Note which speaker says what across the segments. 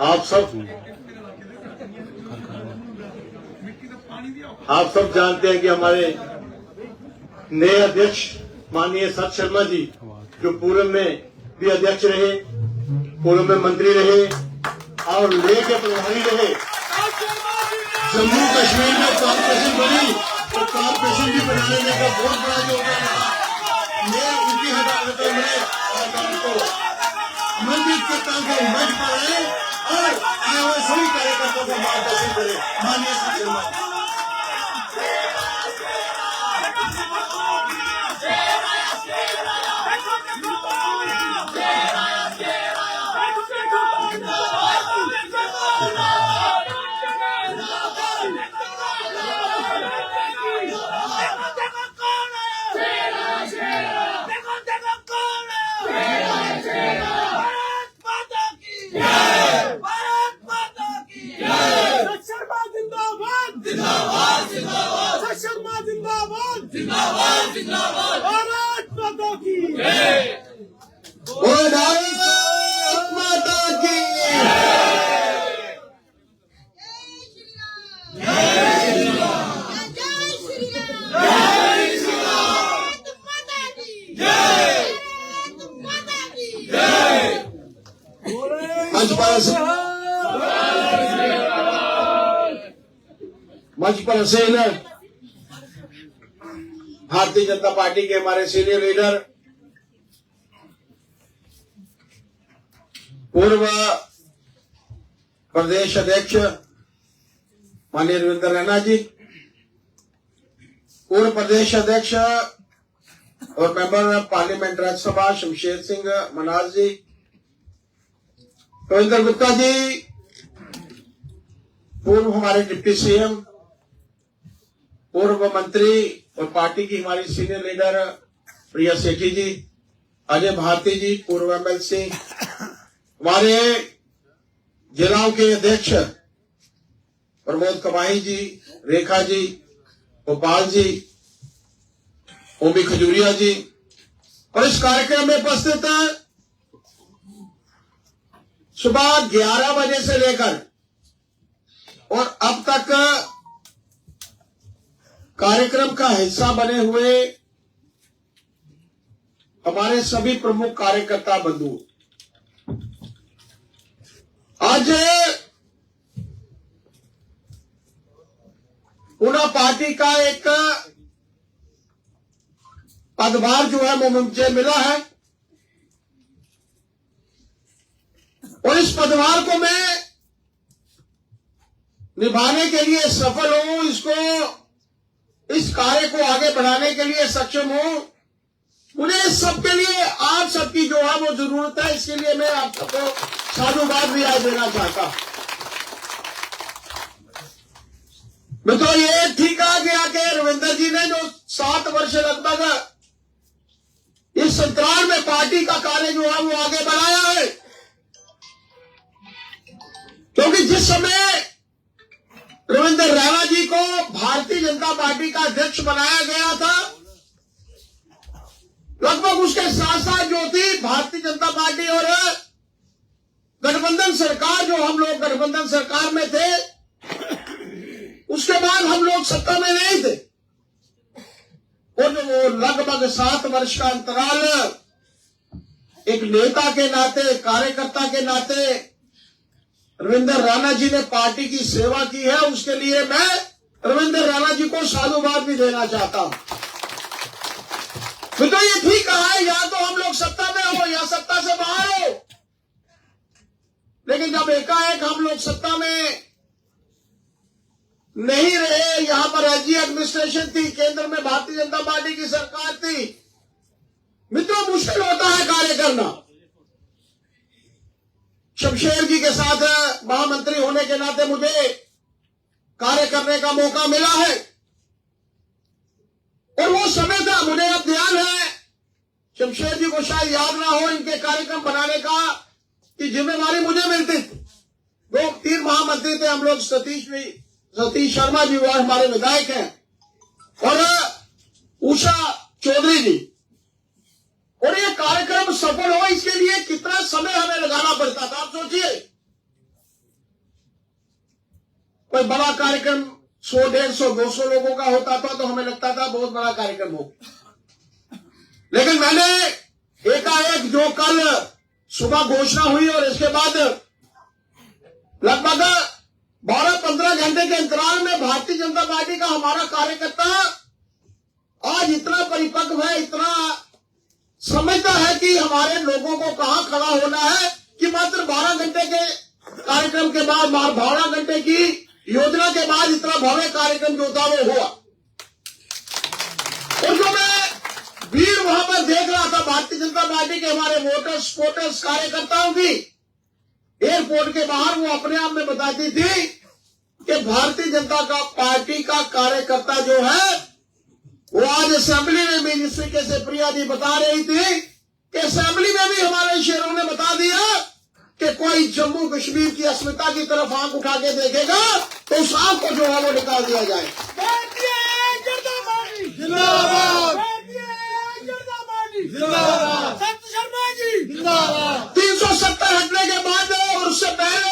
Speaker 1: आप सब जानते हैं कि हमारे नए अध्यक्ष माननीय सत शर्मा जी, जो पूर्व में भी अध्यक्ष रहे, पूर्व में मंत्री रहे और ले के प्रभारी रहे। जम्मू कश्मीर में कॉर्पोरेशन बनी तो कॉर्पोरेशन भी बनाने का बहुत बड़ा योगदान रहा। मैं उनकी हदायत में मंदिर के काम को मंच पर आए और आए हुए सभी कार्यकर्ताओं को मार्गदर्शन करे। माननीय सत शर्मा
Speaker 2: भारत माता की
Speaker 1: भारत माता की मंच पर हसीन भारतीय जनता पार्टी के हमारे सीनियर लीडर, पूर्व प्रदेश अध्यक्ष माननीय रविंद्र रैना जी, पूर्व प्रदेश अध्यक्ष और member of parliament Rajya Sabha Shamsher Singh Manhas ji, Ravinder Gupta ji, पूर्व हमारे डिप्टी सीएम, पूर्व मंत्री और पार्टी की हमारी सीनियर लीडर प्रिया सेठी जी, अजय भारती जी, पूर्व एमएलसी, हमारे जिलाओं के अध्यक्ष प्रमोद कमाही जी, रेखा जी, गोपाल जी, ओबी खजूरिया जी, और इस कार्यक्रम में उपस्थित सुबह 11 बजे से लेकर और अब तक कार्यक्रम का हिस्सा बने हुए हमारे सभी प्रमुख कार्यकर्ता बंधु, आज पुनः पार्टी का एक पदभार जो है वो मुझे मिला है और इस पदभार को मैं निभाने के लिए सफल हूं, इस कार्य को आगे बढ़ाने के लिए सक्षम हूं। मुझे इस सबके लिए आप सबकी जो है वो जरूरत है, इसके लिए मैं आप सबको साधुवाद भी आज देना चाहता हूं। मैं तो ये ठीक आ गया कि रविंदर जी ने जो 7 वर्ष लगभग इस संतराल में पार्टी का कार्य जो है वो आगे बढ़ाया है, क्योंकि जिस समय रविंद्र रैना जी को भारतीय जनता पार्टी का अध्यक्ष बनाया गया था, लगभग उसके साथ साथ जो थी भारतीय जनता पार्टी और गठबंधन सरकार, जो हम लोग गठबंधन सरकार में थे, उसके बाद हम लोग सत्ता में नहीं थे और वो लगभग 7 वर्ष का अंतराल एक नेता के नाते, कार्यकर्ता के नाते रविंद्र रैना जी ने पार्टी की सेवा की है। उसके लिए मैं रविंद्र रैना जी को साधुवाद भी देना चाहता हूं। तो ये ठीक है, या तो हम लोग सत्ता में हो या सत्ता से बाहर हो, लेकिन जब एकाएक हम लोग सत्ता में नहीं रहे, यहां पर राज्य एडमिनिस्ट्रेशन थी, केंद्र में भारतीय जनता पार्टी की सरकार थी, मित्रों मुश्किल होता है कार्य करना। शमशेर जी के साथ महामंत्री होने के नाते मुझे कार्य करने का मौका मिला है और वो समय था, मुझे अब ध्यान है, शमशेर जी को शायद याद ना हो, इनके कार्यक्रम बनाने का की जिम्मेवारी मुझे मिलती थी। 2-3 महामंत्री थे हम लोग, सतीश शर्मा जी वह हमारे विधायक हैं और उषा चौधरी जी, और ये कार्यक्रम सफल हो इसके लिए कितना समय हमें लगाना पड़ता था। आप सोचिए, कोई बड़ा कार्यक्रम 100, 150, 200 लोगों का होता था तो हमें लगता था बहुत बड़ा कार्यक्रम हो। लेकिन मैंने एकाएक जो कल सुबह घोषणा हुई और इसके बाद लगभग 12-15 घंटे के अंतराल में भारतीय जनता पार्टी का हमारा कार्यकर्ता आज इतना परिपक्व है, इतना समझता है कि हमारे लोगों को कहां खड़ा होना है कि मात्र 12 घंटे के कार्यक्रम के बाद, 12 घंटे की योजना के बाद इतना भव्य कार्यक्रम जो था वो हुआ। और जो मैं भीड़ वहां पर देख रहा था भारतीय जनता पार्टी के हमारे वोटर्स, सपोर्टर्स, कार्यकर्ताओं की एयरपोर्ट के बाहर, वो अपने आप में बताती थी कि भारतीय जनता पार्टी का कार्यकर्ता जो है वो आज असेंबली में भी, जिस तरीके से प्रिया जी बता रही थी कि असेंबली में भी हमारे शेरों ने बता दिया कि कोई जम्मू कश्मीर की अस्मिता की तरफ आंख उठा के देखेगा तो उस आंख को जो है वो निकाल दिया जाए।
Speaker 2: भारतीय जनता पार्टी जिंदाबाद, भारतीय जनता पार्टी जिंदाबाद, संत शर्मा जी जिंदाबाद।
Speaker 1: 370 हटने के बाद और उससे पहले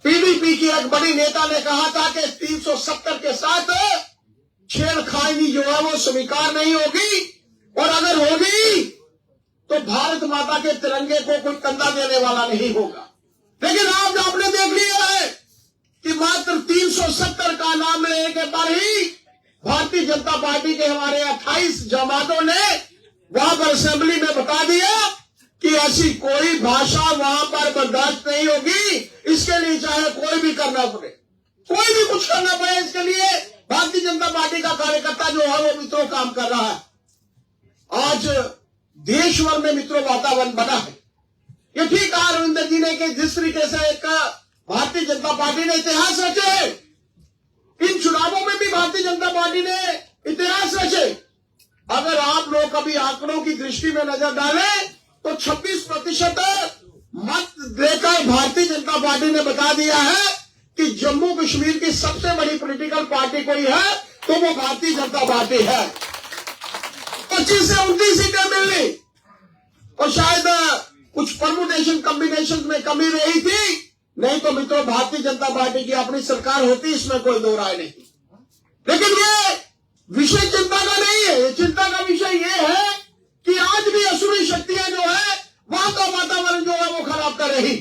Speaker 1: पीडीपी की एक बड़ी नेता ने कहा था कि 370 के साथ छेड़खानी जो है वो स्वीकार नहीं होगी, और अगर होगी तो भारत माता के तिरंगे को कोई कंधा देने वाला नहीं होगा। लेकिन आज आपने देख लिया है कि मात्र 370 का नाम लेने के बाद ही भारतीय जनता पार्टी के हमारे 28 जमातों ने वहां पर असेंबली में बता दिया कि ऐसी कोई भाषा वहां पर बर्दाश्त नहीं होगी। इसके लिए चाहे कोई भी करना पड़े, कोई भी कुछ करना पड़े, इसके लिए भारतीय जनता पार्टी का कार्यकर्ता जो है वो मित्रों काम कर रहा है। आज देश भर में मित्रों वातावरण बना है। ये ठीक कहा रविंदर जी ने कि जिस तरीके से एक भारतीय जनता पार्टी ने इतिहास रचे, इन चुनावों में भी भारतीय जनता पार्टी ने इतिहास रचे। अगर आप लोग कभी आंकड़ों की दृष्टि में नजर डालें तो 26% मत देकर भारतीय जनता पार्टी ने बता दिया है कि जम्मू कश्मीर की सबसे बड़ी पॉलिटिकल पार्टी कोई है तो वो भारतीय जनता पार्टी है। 25 से 29 सीटें मिलनी, और शायद कुछ परमुटेशन कॉम्बिनेशन में कमी रही थी, नहीं तो मित्रों भारतीय जनता पार्टी की अपनी सरकार होती, इसमें कोई दो राय नहीं। लेकिन ये विषय चिंता का नहीं है। ये चिंता का विषय ये है कि आज भी असुरी शक्तियां जो है वहां का वातावरण जो है वो खराब कर रही।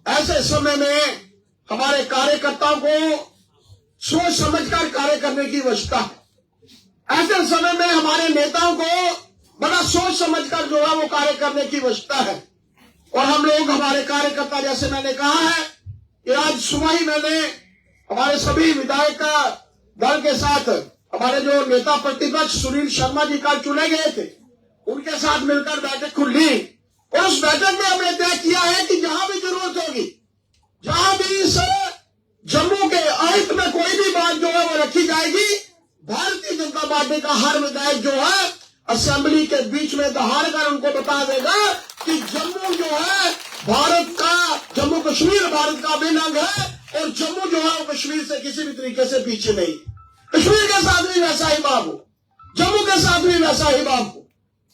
Speaker 1: ऐसे समय में हमारे कार्यकर्ताओं को सोच समझकर कार्य करने की आवश्यकता है। ऐसे समय में हमारे नेताओं को बड़ा सोच समझकर जो है वो कार्य करने की आवश्यकता है। और हम लोग, हमारे कार्यकर्ता, जैसे मैंने कहा है कि आज सुबह ही मैंने हमारे सभी विधायक दल के साथ, हमारे जो नेता प्रतिपक्ष सुनील शर्मा जी कल चुने गए थे, उनके साथ मिलकर बैठक खुली, और उस बैठक में हमने तय किया है कि जहां भी जरूरत होगी, जहां भी इस जम्मू के आयुक्त में कोई भी बात जो है वो रखी जाएगी, भारतीय जनता पार्टी का हर विधायक जो है असेंबली के बीच में दहाड़ कर उनको बता देगा कि जम्मू जो है भारत का, जम्मू कश्मीर भारत का अभिन्न अंग है, और जम्मू जो है वो कश्मीर से किसी भी तरीके से पीछे नहीं। कश्मीर के साथ भी वैसा ही भाव हो, जम्मू के साथ भी वैसा ही भाव हो।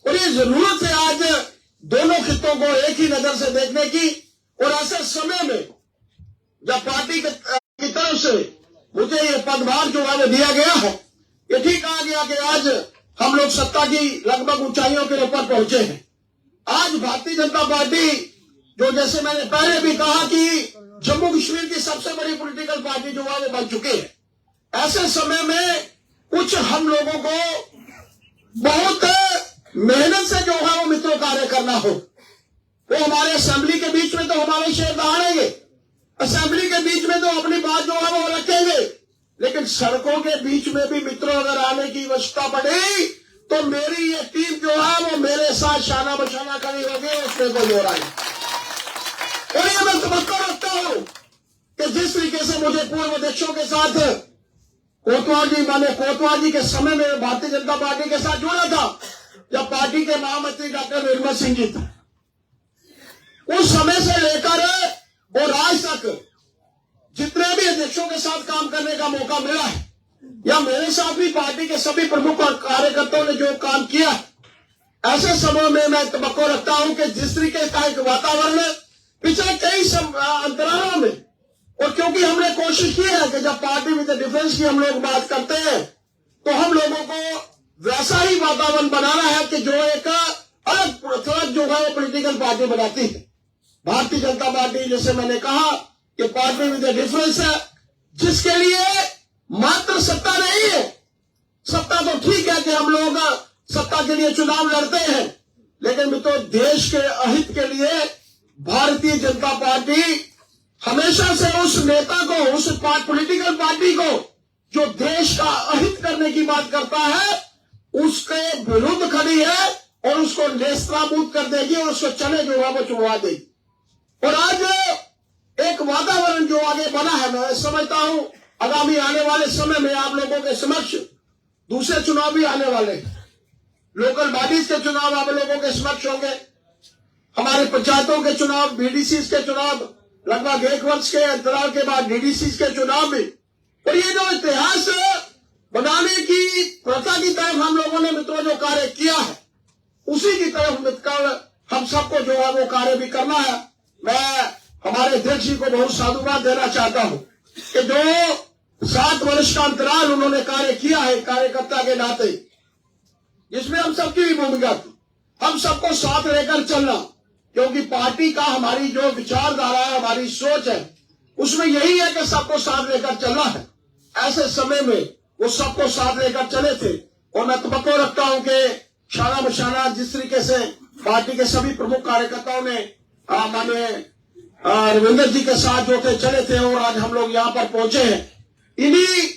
Speaker 1: और ये जरूरत है आज दोनों खित्तों को एक ही नजर से देखने की। और ऐसे समय में जब पार्टी की तरफ से मुझे ये पदभार जो है वो दिया गया है, ये ठीक कहा गया कि आज हम लोग सत्ता की लगभग ऊंचाइयों के ऊपर पहुंचे हैं। आज भारतीय जनता पार्टी जो, जैसे मैंने पहले भी कहा कि जम्मू कश्मीर की सबसे बड़ी पॉलिटिकल पार्टी जो है वो बन चुकी है। ऐसे समय में कुछ हम लोगों को बहुत मेहनत से जो है वो मित्रों कार्य करना हो। वो हमारे असेंबली के बीच में तो हमारे शेर दहाड़ेंगे, असेंबली के बीच में तो अपनी बात जो है वो रखेंगे, लेकिन सड़कों के बीच में भी मित्रों अगर आने की आवश्यकता पड़ी तो मेरी ये टीम जो है वो मेरे साथ शाना बशाना खड़ी होगी, उसमें कोई हो रहा है। और ये मैं तवक्को रखता हूं कि जिस तरीके से मुझे पूर्व अध्यक्षों के साथ कोतवाल जी के समय में भारतीय जनता पार्टी के साथ जुड़ा था, जब पार्टी के महामंत्री डॉक्टर निर्मल सिंह जी थे, उस समय से लेकर और आज तक जितने भी अध्यक्षों के साथ काम करने का मौका मिला है, या मेरे साथ भी पार्टी के सभी प्रमुख कार्यकर्ताओं ने जो काम किया, ऐसे समय में मैं तवक्को रखता हूं कि जिस तरीके का एक वातावरण पिछले कई अंतरालों में और क्योंकि हमने कोशिश की है कि जब पार्टी विद डिफरेंस की हम लोग बात करते हैं तो हम लोगों को वैसा ही वातावरण बनाना है कि जो एक अलग जो है वो पॉलिटिकल पार्टी बनाती है। भारतीय जनता पार्टी, जैसे मैंने कहा कि पार्टी विद डिफरेंस है, जिसके लिए मात्र सत्ता नहीं है। सत्ता तो ठीक है कि हम लोग सत्ता के लिए चुनाव लड़ते हैं, लेकिन मित्रों देश के अहित के लिए भारतीय जनता पार्टी हमेशा से उस नेता को, उस पॉलिटिकल पार्टी को जो देश का अहित करने की बात करता है उसके विरुद्ध खड़ी है और उसको नेस्तनाबूद कर देगी और उसको चने जो है वो चुनवा देगी। और आज एक वातावरण जो आगे बना है, मैं समझता हूं आगामी आने वाले समय में आप लोगों के समक्ष दूसरे चुनाव भी आने वाले हैं। लोकल बॉडीज के चुनाव आप लोगों के समक्ष होंगे, हमारे पंचायतों के चुनाव, बीडीसी के चुनाव, लगभग 1 वर्ष के अंतराल के बाद डीडीसी के चुनाव भी। और ये जो इतिहास बनाने की प्रथा की तरफ हम लोगों ने मित्रों जो कार्य किया है, उसी की तरफ मिलकर हम सबको जो है वो कार्य भी करना है। मैं हमारे अध्यक्ष जी को बहुत साधुवाद देना चाहता हूं कि जो 7 वर्ष का अंतराल उन्होंने कार्य किया है कार्यकर्ता के नाते, जिसमें हम सबकी भी भूमिका थी। हम सबको साथ लेकर चलना, क्योंकि पार्टी का हमारी जो विचारधारा है, हमारी सोच है, उसमें यही है कि सबको साथ लेकर चलना है। ऐसे समय में वो सबको साथ लेकर चले थे और मैं तवक्को रखता हूं कि शाना बशाना जिस तरीके से पार्टी के सभी प्रमुख कार्यकर्ताओं ने माने रविंदर जी के साथ जो थे चले थे और आज हम लोग यहाँ पर पहुंचे हैं, इन्हीं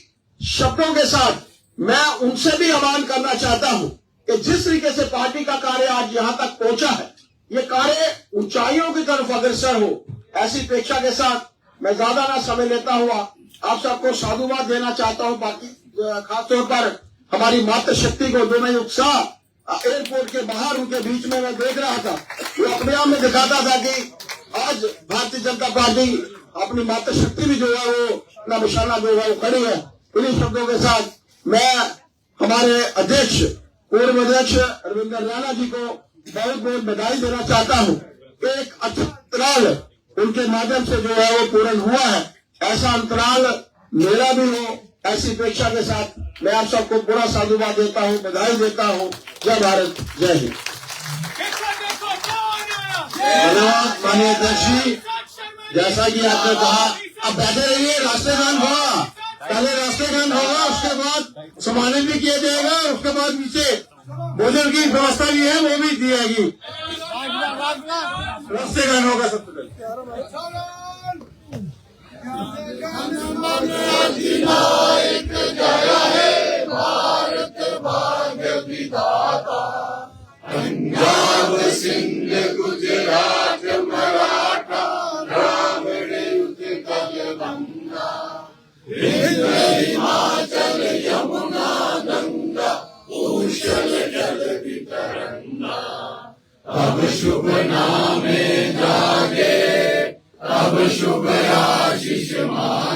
Speaker 1: शब्दों के साथ मैं उनसे भी आह्वान करना चाहता हूं कि जिस तरीके से पार्टी का कार्य आज यहाँ तक पहुंचा है, ये कार्य ऊंचाइयों की तरफ अग्रसर हो, ऐसी अपेक्षा के साथ मैं ज्यादा ना समय लेता हुआ आप सबको साधुवाद देना चाहता हूं। बाकी खासतौर पर हमारी मातृशक्ति को जो मैं उत्साह एयरपोर्ट के बाहर उनके बीच में मैं देख रहा था, वो अपने आप में दिखाता था कि आज भारतीय जनता पार्टी अपनी मातृशक्ति भी जो है वो अपना निशाना जो है वो खड़ी है। इन्हीं शब्दों के साथ मैं हमारे अध्यक्ष, पूर्व अध्यक्ष रविंदर राणा जी को बहुत बहुत बधाई देना चाहता हूं। एक अच्छा अंतराल उनके माध्यम से जो है वो पूर्ण हुआ है, ऐसा अंतराल मेरा भी हो, ऐसी अपेक्षा के साथ मैं आप सबको पूरा साधुवाद देता हूं, बधाई देता हूं। जय भारत, जय हिंद। धन्यवाद माननीय अध्यक्ष जी। जैसा कि आपने कहा, अब बैठे रहिए, रास्ते गान होगा, पहले रास्ते गान होगा, उसके बाद सम्मानित भी किया जाएगा, उसके बाद नीचे भोजन की व्यवस्था भी है वो भी दी जाएगी। रास्ते गान होगा सबसे पहले।
Speaker 2: पंजाब सिंध गुजरात मराठा द्राविड़ उत्कल गंगा, हिमाचल यमुना गंगा उछल जल वितरंगा। अब शुभ नामे जागे, अब शुभ आशीष मा